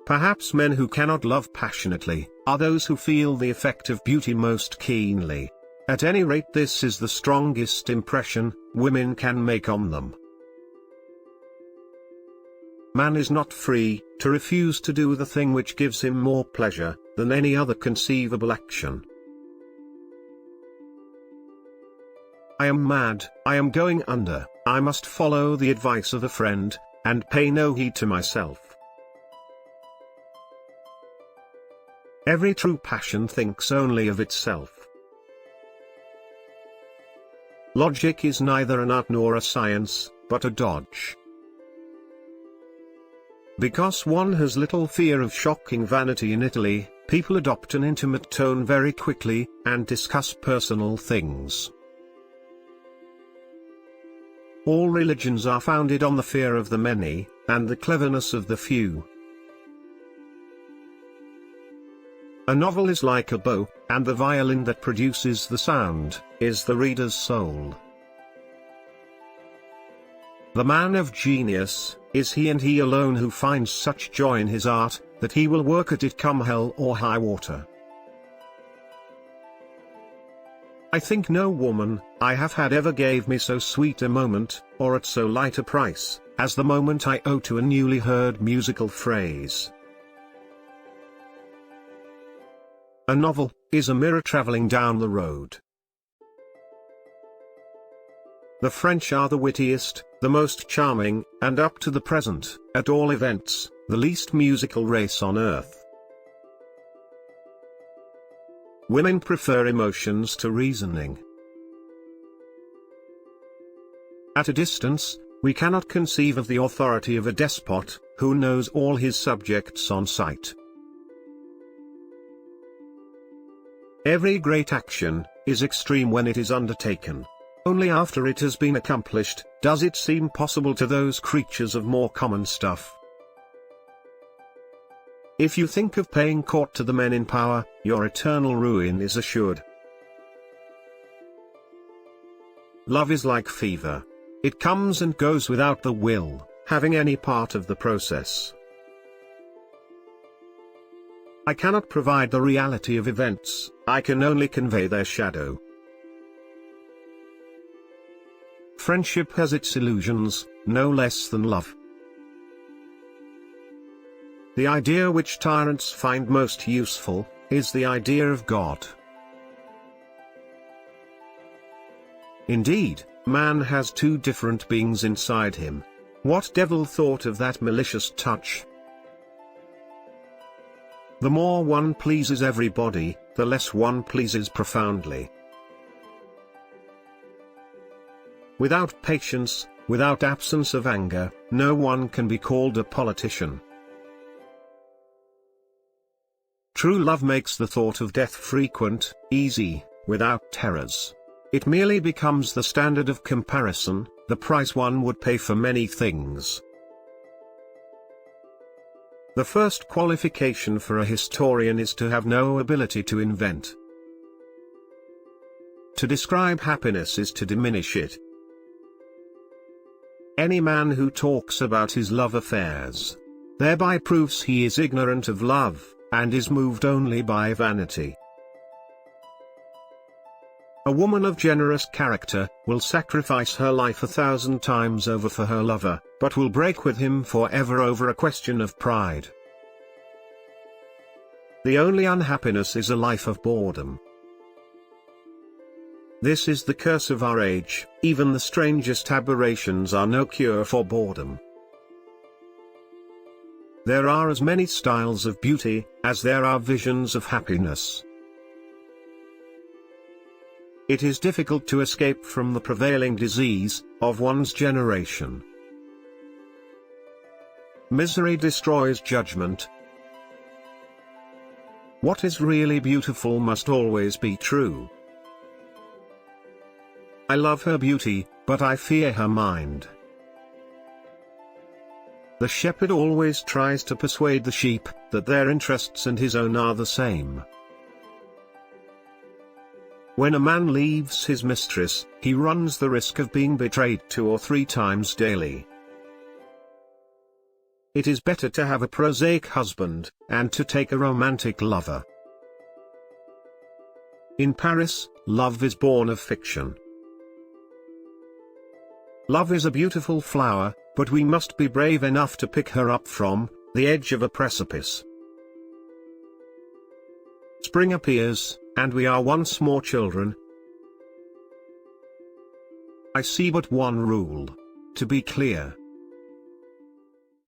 Perhaps men who cannot love passionately are those who feel the effect of beauty most keenly. At any rate, this is the strongest impression women can make on them. Man is not free to refuse to do the thing which gives him more pleasure than any other conceivable action. I am mad, I am going under, I must follow the advice of a friend, and pay no heed to myself. Every true passion thinks only of itself. Logic is neither an art nor a science, but a dodge. Because one has little fear of shocking vanity in Italy, people adopt an intimate tone very quickly, and discuss personal things. All religions are founded on the fear of the many, and the cleverness of the few. A novel is like a bow, and the violin that produces the sound is the reader's soul. The man of genius is he and he alone who finds such joy in his art, that he will work at it come hell or high water. I think no woman I have had ever gave me so sweet a moment, or at so light a price, as the moment I owe to a newly heard musical phrase. A novel is a mirror traveling down the road. The French are the wittiest, the most charming, and up to the present, at all events, the least musical race on earth. Women prefer emotions to reasoning. At a distance, we cannot conceive of the authority of a despot, who knows all his subjects on sight. Every great action is extreme when it is undertaken. Only after it has been accomplished does it seem possible to those creatures of more common stuff. If you think of paying court to the men in power, your eternal ruin is assured. Love is like fever. It comes and goes without the will having any part of the process. I cannot provide the reality of events, I can only convey their shadow. Friendship has its illusions, no less than love. The idea which tyrants find most useful is the idea of God. Indeed, man has two different beings inside him. What devil thought of that malicious touch? The more one pleases everybody, the less one pleases profoundly. Without patience, without absence of anger, no one can be called a politician. True love makes the thought of death frequent, easy, without terrors. It merely becomes the standard of comparison, the price one would pay for many things. The first qualification for a historian is to have no ability to invent. To describe happiness is to diminish it. Any man who talks about his love affairs thereby proves he is ignorant of love, and is moved only by vanity. A woman of generous character will sacrifice her life 1,000 times over for her lover, but will break with him forever over a question of pride. The only unhappiness is a life of boredom. This is the curse of our age, even the strangest aberrations are no cure for boredom. There are as many styles of beauty as there are visions of happiness. It is difficult to escape from the prevailing disease of one's generation. Misery destroys judgment. What is really beautiful must always be true. I love her beauty, but I fear her mind. The shepherd always tries to persuade the sheep that their interests and his own are the same. When a man leaves his mistress, he runs the risk of being betrayed 2 or 3 times daily. It is better to have a prosaic husband, and to take a romantic lover. In Paris, love is born of fiction. Love is a beautiful flower, but we must be brave enough to pick her up from the edge of a precipice. Spring appears, and we are once more children. I see but one rule. To be clear,